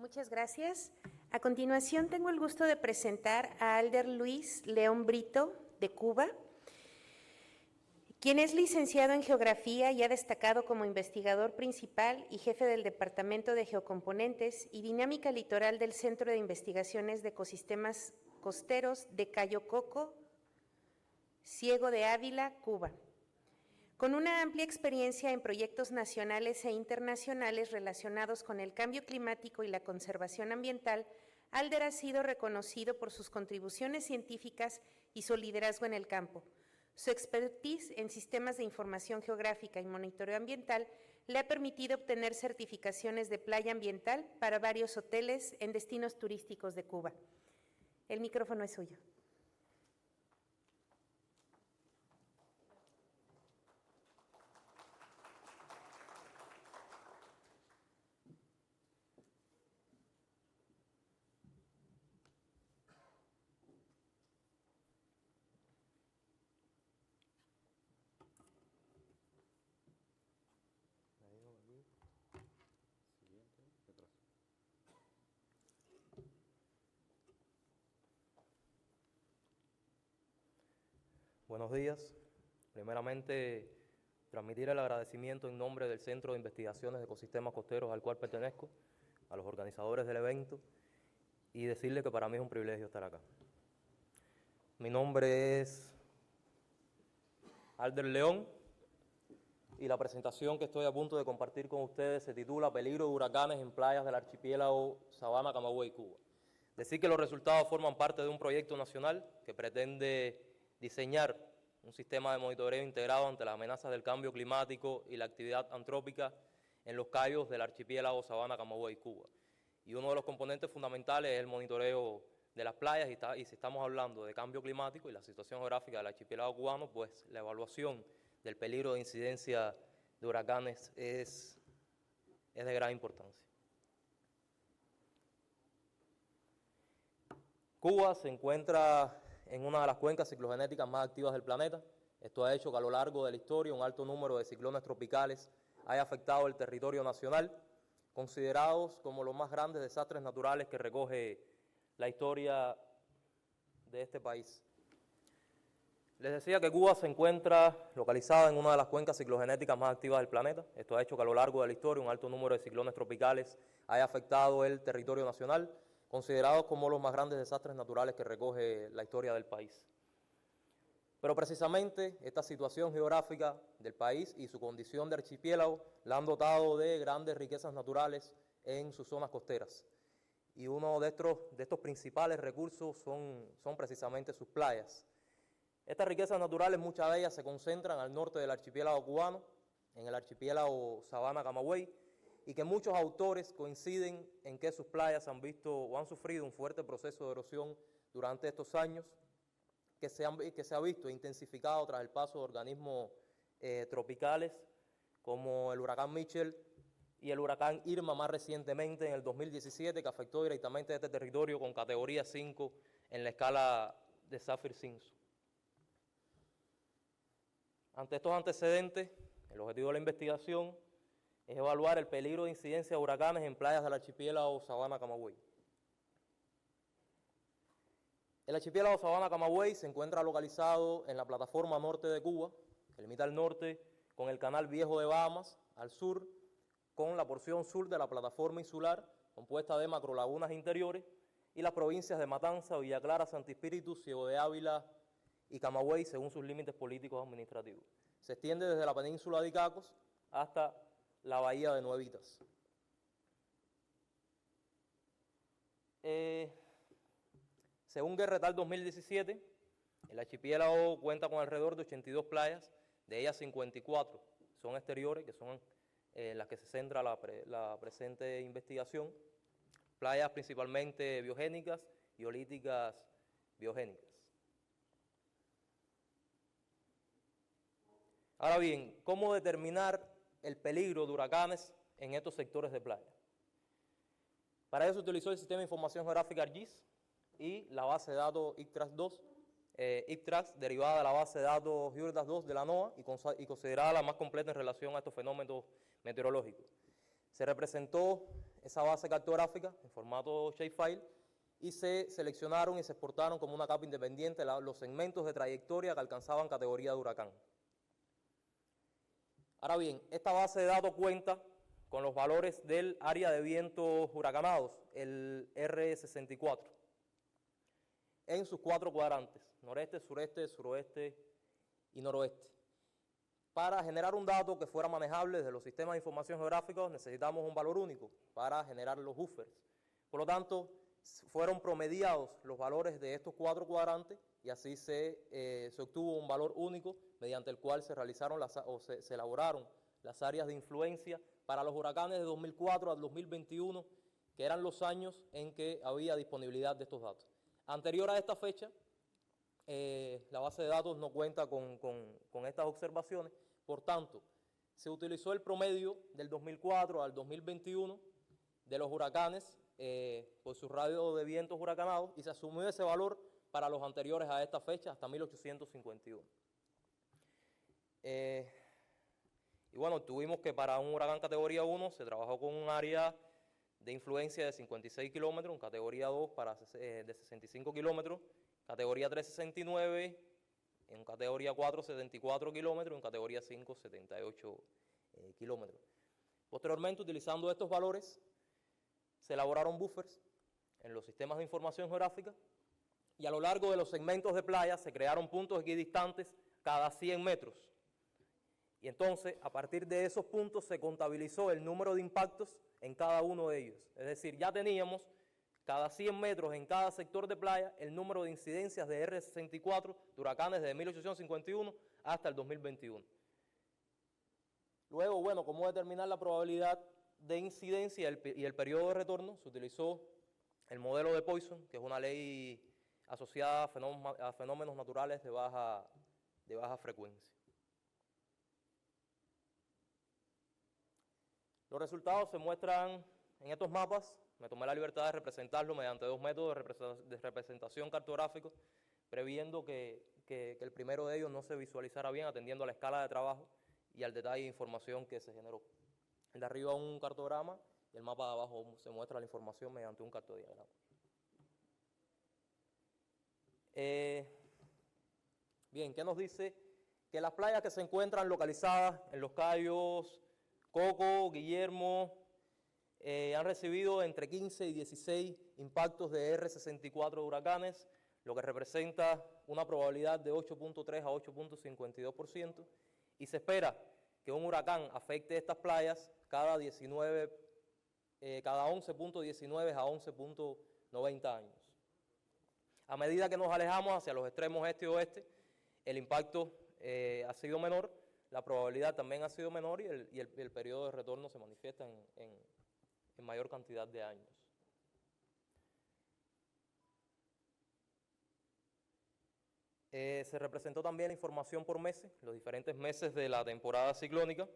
Muchas gracias. A continuación tengo el gusto de presentar a Alder Luis León Brito, de Cuba, quien es licenciado en Geografía y ha destacado como investigador principal y jefe del Departamento de Geocomponentes y Dinámica Litoral del Centro de Investigaciones de Ecosistemas Costeros de Cayo Coco, Ciego de Ávila, Cuba. Con una amplia experiencia en proyectos nacionales e internacionales relacionados con el cambio climático y la conservación ambiental, Alder ha sido reconocido por sus contribuciones científicas y su liderazgo en el campo. Su expertise en sistemas de información geográfica y monitoreo ambiental le ha permitido obtener certificaciones de playa ambiental para varios hoteles en destinos turísticos de Cuba. El micrófono es suyo. Buenos días. Primeramente, transmitir el agradecimiento en nombre del Centro de Investigaciones de Ecosistemas Costeros al cual pertenezco, a los organizadores del evento, y decirle que para mí es un privilegio estar acá. Mi nombre es Alder León y la presentación que estoy a punto de compartir con ustedes se titula Peligro de huracanes en playas del archipiélago Sabana, Camagüey, Cuba. Decir que los resultados forman parte de un proyecto nacional que pretende diseñar un sistema de monitoreo integrado ante las amenazas del cambio climático y la actividad antrópica en los cayos del archipiélago Sabana, Camagüey, Cuba. Y uno de los componentes fundamentales es el monitoreo de las playas y si estamos hablando de cambio climático y la situación geográfica del archipiélago cubano, pues la evaluación del peligro de incidencia de huracanes es de gran importancia. Cuba se encuentra en una de las cuencas ciclogenéticas más activas del planeta. Esto ha hecho que a lo largo de la historia un alto número de ciclones tropicales haya afectado el territorio nacional, considerados como los más grandes desastres naturales que recoge la historia de este país. Les decía que Cuba se encuentra localizada en una de las cuencas ciclogenéticas más activas del planeta. Esto ha hecho que a lo largo de la historia un alto número de ciclones tropicales haya afectado el territorio nacional, considerados como los más grandes desastres naturales que recoge la historia del país. Pero precisamente esta situación geográfica del país y su condición de archipiélago la han dotado de grandes riquezas naturales en sus zonas costeras. Y uno de estos principales recursos son precisamente sus playas. Estas riquezas naturales, muchas de ellas se concentran al norte del archipiélago cubano, en el archipiélago Sabana, Camagüey, y que muchos autores coinciden en que sus playas han visto o han sufrido un fuerte proceso de erosión durante estos años, que se ha visto intensificado tras el paso de organismos tropicales como el huracán Mitchell y el huracán Irma más recientemente en el 2017, que afectó directamente a este territorio con categoría 5 en la escala de Saffir-Simpson. Ante estos antecedentes, el objetivo de la investigación es evaluar el peligro de incidencia de huracanes en playas del archipiélago Sabana, Camagüey. El archipiélago Sabana, Camagüey se encuentra localizado en la plataforma norte de Cuba, que limita al norte con el canal Viejo de Bahamas, al sur con la porción sur de la plataforma insular, compuesta de macrolagunas interiores, y las provincias de Matanza, Villa Clara, Santi Espíritu, Ciego de Ávila y Camagüey, según sus límites políticos administrativos. Se extiende desde la península de Icacos hasta la bahía de Nuevitas. Según Guerretal 2017, el archipiélago cuenta con alrededor de 82 playas, de ellas 54 son exteriores, que son las que se centra la presente investigación, playas principalmente biogénicas y holíticas biogénicas. Ahora bien, ¿cómo determinar el peligro de huracanes en estos sectores de playa? Para eso se utilizó el Sistema de Información Geográfica ARGIS y la base de datos ICTRAS-2, ICTRAS, derivada de la base de datos HURDAS-2 de la NOAA y considerada la más completa en relación a estos fenómenos meteorológicos. Se representó esa base cartográfica en formato shapefile y se seleccionaron y se exportaron como una capa independiente los segmentos de trayectoria que alcanzaban categoría de huracán. Ahora bien, esta base de datos cuenta con los valores del área de vientos huracanados, el R64, en sus 4 cuadrantes, noreste, sureste, suroeste y noroeste. Para generar un dato que fuera manejable desde los sistemas de información geográficos necesitamos un valor único para generar los buffers. Por lo tanto, fueron promediados los valores de estos 4 cuadrantes y así se obtuvo un valor único mediante el cual se realizaron se elaboraron las áreas de influencia para los huracanes de 2004 al 2021, que eran los años en que había disponibilidad de estos datos. Anterior a esta fecha, la base de datos no cuenta con estas observaciones, por tanto, se utilizó el promedio del 2004 al 2021 de los huracanes por su radio de vientos huracanados y se asumió ese valor para los anteriores a esta fecha, hasta 1851. Y bueno, tuvimos que para un huracán categoría 1 se trabajó con un área de influencia de 56 kilómetros, en categoría 2 de 65 kilómetros, categoría 3, 69, en categoría 4, 74 kilómetros, en categoría 5, 78 kilómetros. Posteriormente, utilizando estos valores, se elaboraron buffers en los sistemas de información geográfica y a lo largo de los segmentos de playa se crearon puntos equidistantes cada 100 metros. Y entonces, a partir de esos puntos se contabilizó el número de impactos en cada uno de ellos. Es decir, ya teníamos cada 100 metros en cada sector de playa el número de incidencias de R64 de huracanes desde 1851 hasta el 2021. Luego, bueno, ¿cómo determinar la probabilidad de incidencia y el periodo de retorno? Se utilizó el modelo de Poisson, que es una ley asociada a fenómenos naturales de baja frecuencia. Los resultados se muestran en estos mapas. Me tomé la libertad de representarlo mediante 2 métodos de representación cartográficos, previendo que el primero de ellos no se visualizara bien, atendiendo a la escala de trabajo y al detalle de información que se generó. El de arriba un cartograma y el mapa de abajo se muestra la información mediante un cartodiagrama. Bien, ¿qué nos dice? Que las playas que se encuentran localizadas en los cayos Coco, Guillermo, han recibido entre 15 y 16 impactos de R64 de huracanes, lo que representa una probabilidad de 8.3 a 8.52%, y se espera que un huracán afecte estas playas cada 11.19 a 11.90 años. A medida que nos alejamos hacia los extremos este y oeste, el impacto ha sido menor, la probabilidad también ha sido menor y el periodo de retorno se manifiesta en mayor cantidad de años. Se representó también la información por meses, los diferentes meses de la temporada ciclónica.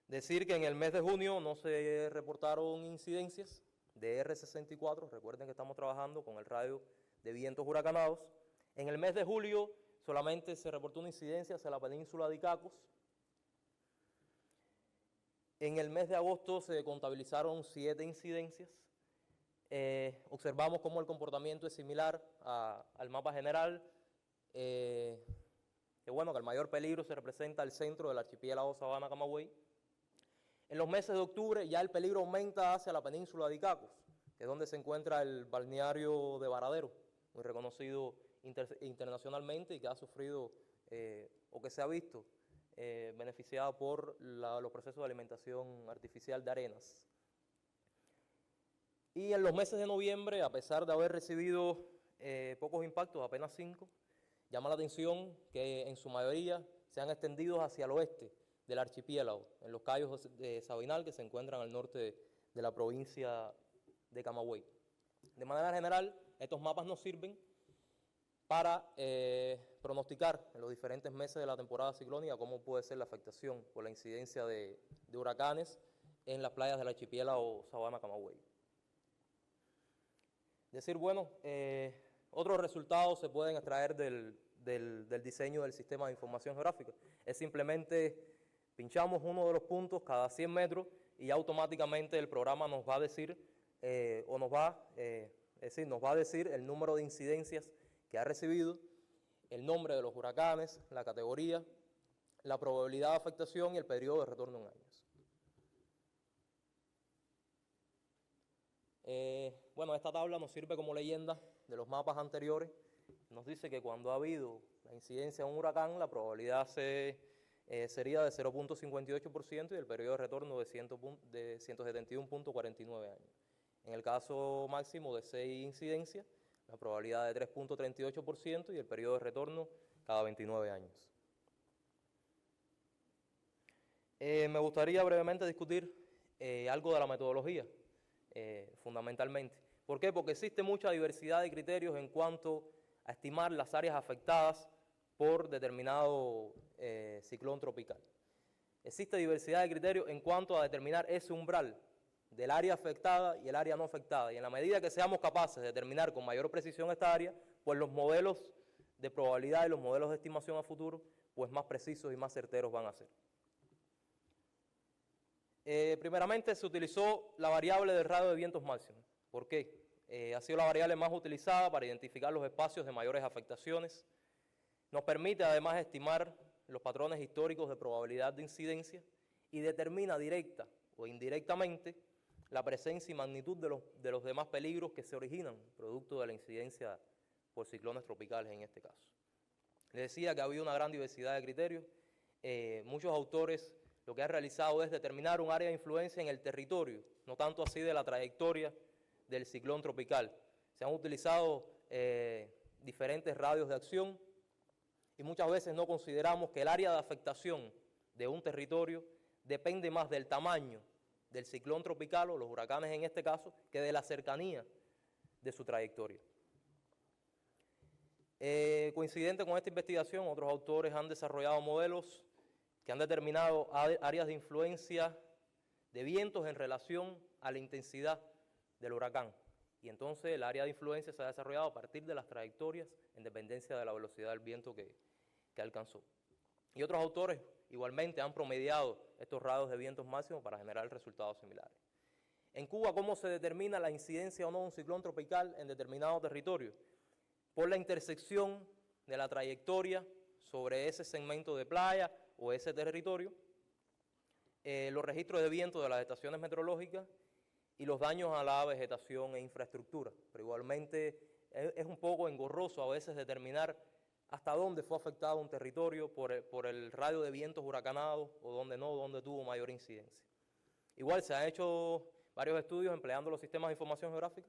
Decir que en el mes de junio no se reportaron incidencias de R64, recuerden que estamos trabajando con el radio de vientos huracanados. En el mes de julio solamente se reportó una incidencia hacia la península de Icacos. En el mes de agosto se contabilizaron 7 incidencias. Observamos cómo el comportamiento es similar al mapa general, que bueno, que el mayor peligro se representa al centro del archipiélago Sabana-Camagüey. En los meses de octubre ya el peligro aumenta hacia la península de Icacos, que es donde se encuentra el balneario de Varadero, muy reconocido internacionalmente y que ha sufrido o que se ha visto beneficiado por los procesos de alimentación artificial de arenas. Y en los meses de noviembre, a pesar de haber recibido pocos impactos, apenas 5, llama la atención que en su mayoría se han extendido hacia el oeste del archipiélago, en los cayos de Sabinal, que se encuentran al norte de la provincia de Camagüey. De manera general, estos mapas nos sirven para pronosticar en los diferentes meses de la temporada ciclónica cómo puede ser la afectación por la incidencia de huracanes en las playas del archipiélago Sabana-Camagüey. Decir, bueno, otros resultados se pueden extraer del diseño del sistema de información geográfica. Es simplemente pinchamos uno de los puntos cada 100 metros y automáticamente el programa nos va a decir, nos va a decir el número de incidencias que ha recibido, el nombre de los huracanes, la categoría, la probabilidad de afectación y el periodo de retorno en años. Bueno, esta tabla nos sirve como leyenda de los mapas anteriores. Nos dice que cuando ha habido la incidencia de un huracán, la probabilidad sería de 0.58% y el periodo de retorno de 171.49 años. En el caso máximo de 6 incidencias, la probabilidad de 3.38% y el periodo de retorno cada 29 años. Me gustaría brevemente discutir algo de la metodología, fundamentalmente. ¿Por qué? Porque existe mucha diversidad de criterios en cuanto a estimar las áreas afectadas por determinado ciclón tropical. Existe diversidad de criterios en cuanto a determinar ese umbral del área afectada y el área no afectada. Y en la medida que seamos capaces de determinar con mayor precisión esta área, pues los modelos de probabilidad y los modelos de estimación a futuro, pues más precisos y más certeros van a ser. Primeramente se utilizó la variable del radio de vientos máximo. ¿Por qué? Ha sido la variable más utilizada para identificar los espacios de mayores afectaciones. Nos permite además estimar los patrones históricos de probabilidad de incidencia y determina directa o indirectamente la presencia y magnitud de los demás peligros que se originan producto de la incidencia por ciclones tropicales en este caso. Les decía que ha habido una gran diversidad de criterios. Muchos autores lo que han realizado es determinar un área de influencia en el territorio, no tanto así de la trayectoria del ciclón tropical. Se han utilizado diferentes radios de acción y muchas veces no consideramos que el área de afectación de un territorio depende más del tamaño del ciclón tropical o los huracanes en este caso que de la cercanía de su trayectoria. Coincidente con esta investigación, otros autores han desarrollado modelos que han determinado áreas de influencia de vientos en relación a la intensidad del huracán. Y entonces el área de influencia se ha desarrollado a partir de las trayectorias en dependencia de la velocidad del viento que alcanzó. Y otros autores igualmente han promediado estos radios de vientos máximos para generar resultados similares. En Cuba, ¿cómo se determina la incidencia o no de un ciclón tropical en determinado territorio? Por la intersección de la trayectoria sobre ese segmento de playa o ese territorio, los registros de viento de las estaciones meteorológicas y los daños a la vegetación e infraestructura. Pero igualmente es un poco engorroso a veces determinar hasta dónde fue afectado un territorio por el radio de vientos huracanados o dónde no, dónde tuvo mayor incidencia. Igual se han hecho varios estudios empleando los sistemas de información geográfica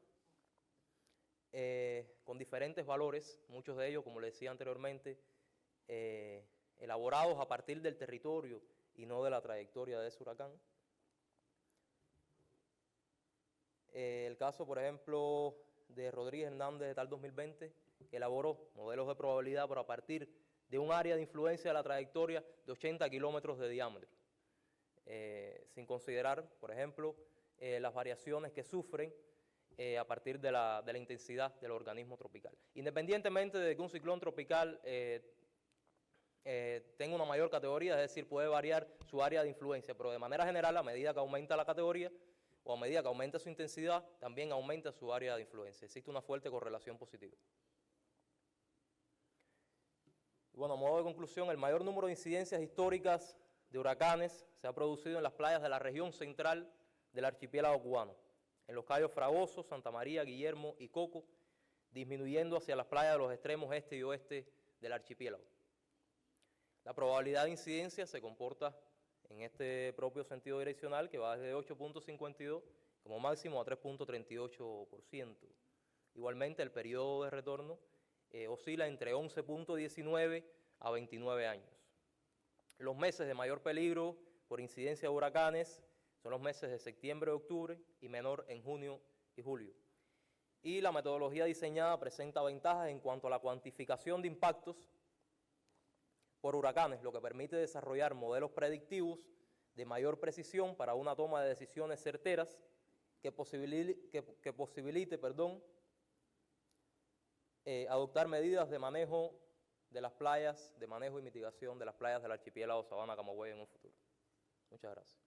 con diferentes valores, muchos de ellos, como les decía anteriormente, elaborados a partir del territorio y no de la trayectoria de ese huracán. El caso, por ejemplo, de Rodríguez Hernández de tal 2020, que elaboró modelos de probabilidad pero a partir de un área de influencia de la trayectoria de 80 kilómetros de diámetro, sin considerar, por ejemplo, las variaciones que sufren a partir de la intensidad del organismo tropical. Independientemente de que un ciclón tropical tenga una mayor categoría, es decir, puede variar su área de influencia, pero de manera general, a medida que aumenta la categoría o a medida que aumenta su intensidad, también aumenta su área de influencia. Existe una fuerte correlación positiva. Bueno, a modo de conclusión, el mayor número de incidencias históricas de huracanes se ha producido en las playas de la región central del archipiélago cubano, en los cayos Fragoso, Santa María, Guillermo y Coco, disminuyendo hacia las playas de los extremos este y oeste del archipiélago. La probabilidad de incidencia se comporta en este propio sentido direccional que va desde 8.52 como máximo a 3.38%. Igualmente el periodo de retorno oscila entre 11.19 a 29 años. Los meses de mayor peligro por incidencia de huracanes son los meses de septiembre y octubre y menor en junio y julio. Y la metodología diseñada presenta ventajas en cuanto a la cuantificación de impactos por huracanes, lo que permite desarrollar modelos predictivos de mayor precisión para una toma de decisiones certeras que posibilite adoptar medidas de manejo de las playas, de manejo y mitigación de las playas del archipiélago Sabana Camagüey en un futuro. Muchas gracias.